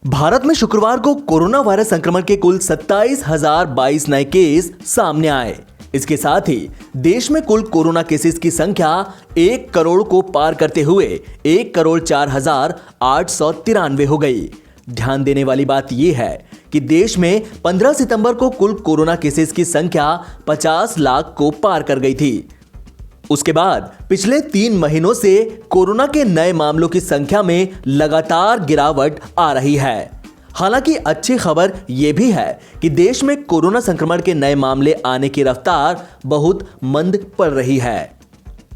भारत में शुक्रवार को कोरोना वायरस संक्रमण के कुल 27,022 नए केस सामने आए। इसके साथ ही देश में कुल कोरोना केसेस की संख्या 1 करोड़ को पार करते हुए 1,04,893 हो गई। ध्यान देने वाली बात यह है कि देश में 15 सितंबर को कुल कोरोना केसेस की संख्या 50 लाख को पार कर गई थी। उसके बाद पिछले 3 महीनों से कोरोना के नए मामलों की संख्या में लगातार गिरावट आ रही है। हालांकि अच्छी खबर यह भी है कि देश में कोरोना संक्रमण के नए मामले आने की रफ्तार बहुत मंद पड़ रही है।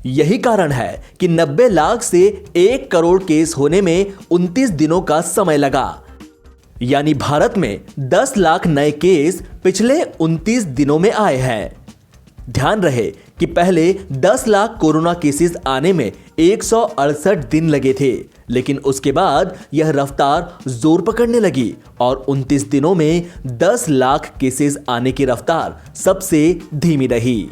यही कारण है कि 90 लाख से 1 करोड़ केस होने में 29 दिनों का समय लगा। यानी भारत में 10 लाख नए केस पिछले 29 दिनों में आए हैं। ध्यान रहे कि पहले 10 लाख कोरोना केसेस आने में 168 दिन लगे थे, लेकिन उसके बाद यह रफ्तार जोर पकड़ने लगी और 29 दिनों में 10 लाख केसेस आने की रफ्तार सबसे धीमी रही।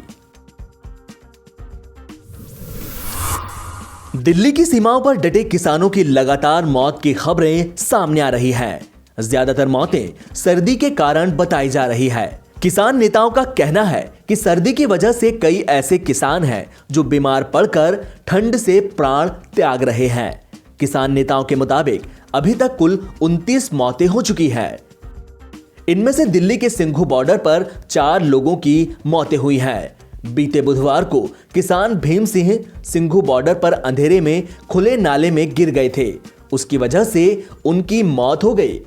दिल्ली की सीमाओं पर डटे किसानों की लगातार मौत की खबरें सामने आ रही हैं। ज्यादातर मौतें सर्दी के कारण बताई जा रही है। किसान नेताओं का कहना है कि सर्दी की वजह से कई ऐसे किसान हैं जो बीमार पड़कर ठंड से प्राण त्याग रहे हैं। किसान नेताओं के मुताबिक अभी तक कुल 29 मौतें हो चुकी हैं। इनमें से दिल्ली के सिंघू बॉर्डर पर 4 लोगों की मौतें हुई हैं। बीते बुधवार को किसान भीम सिंह सिंघू बॉर्डर पर अंधेरे में खुले नाले में गिर गए थे। उसकी वजह से उनकी मौत हो गई।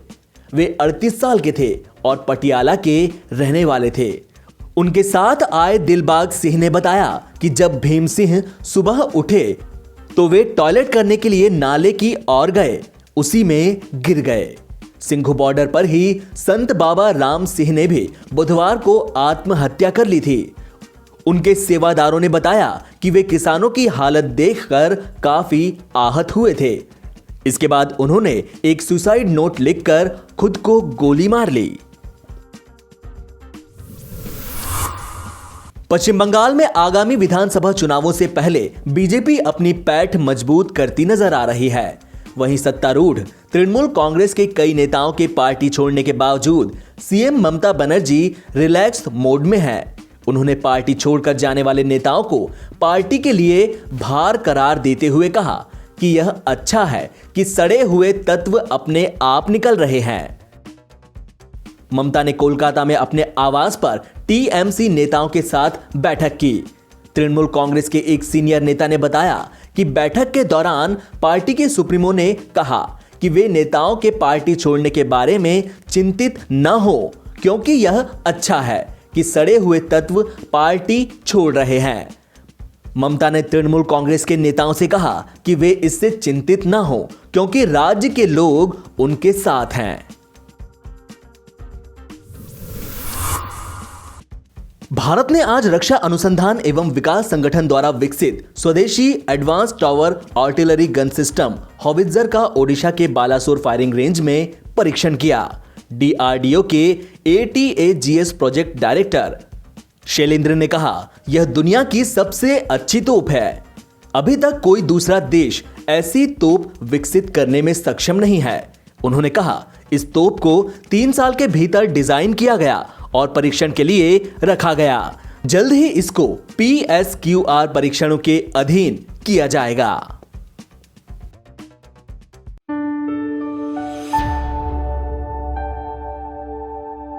वे 38 साल के थे और पटियाला के रहने वाले थे। उनके साथ आए दिलबाग सिंह ने बताया कि जब भीम सिंह सुबह उठे तो वे टॉयलेट करने के लिए नाले की ओर गए, उसी में गिर गए। सिंघू बॉर्डर पर ही संत बाबा राम सिंह ने भी बुधवार को आत्महत्या कर ली थी। उनके सेवादारों ने बताया कि वे किसानों की हालत देखकर काफी आहत हुए थे। इसके बाद उन्होंने एक सुसाइड नोट लिखकर खुद को गोली मार ली। पश्चिम बंगाल में आगामी विधानसभा चुनावों से पहले बीजेपी अपनी पैठ मजबूत करती नजर आ रही है। वहीं सत्तारूढ़ तृणमूल कांग्रेस के कई नेताओं के पार्टी छोड़ने के बावजूद CM Mamata Banerjee relax mode में हैं। उन्होंने पार्टी छोड़कर जाने वाले नेताओं को पार्टी के लिए भार करार देते हुए कहा कि यह अच्छा है कि सड़े हुए तत्व अपने आप निकल रहे हैं। ममता ने कोलकाता में अपने आवास पर टीएमसी नेताओं के साथ बैठक की। तृणमूल कांग्रेस के एक सीनियर नेता ने बताया कि बैठक के दौरान पार्टी के सुप्रीमो ने कहा कि वे नेताओं के पार्टी छोड़ने के बारे में चिंतित न हो, क्योंकि यह अच्छा है कि सड़े हुए तत्व पार्टी छोड़ रहे हैं। ममता ने तृणमूल कांग्रेस के नेताओं से कहा कि वे इससे चिंतित न हो, क्योंकि राज्य के लोग उनके साथ हैं। भारत ने आज रक्षा अनुसंधान एवं विकास संगठन द्वारा विकसित स्वदेशी advance tower artillery gun system howitzer का ओडिशा के बालासोर फायरिंग रेंज में परीक्षण किया। डीआरडीओ के एटीएजीएस प्रोजेक्ट डायरेक्टर शैलेंद्र ने कहा, यह दुनिया की सबसे अच्छी तोप है। अभी तक कोई दूसरा देश ऐसी तोप विकसित करने में सक्षम नहीं है। उन्होंने कहा, इस तोप को 3 साल के भीतर डिजाइन किया गया और परीक्षण के लिए रखा गया। जल्द ही इसको PSQR परीक्षणों के अधीन किया जाएगा।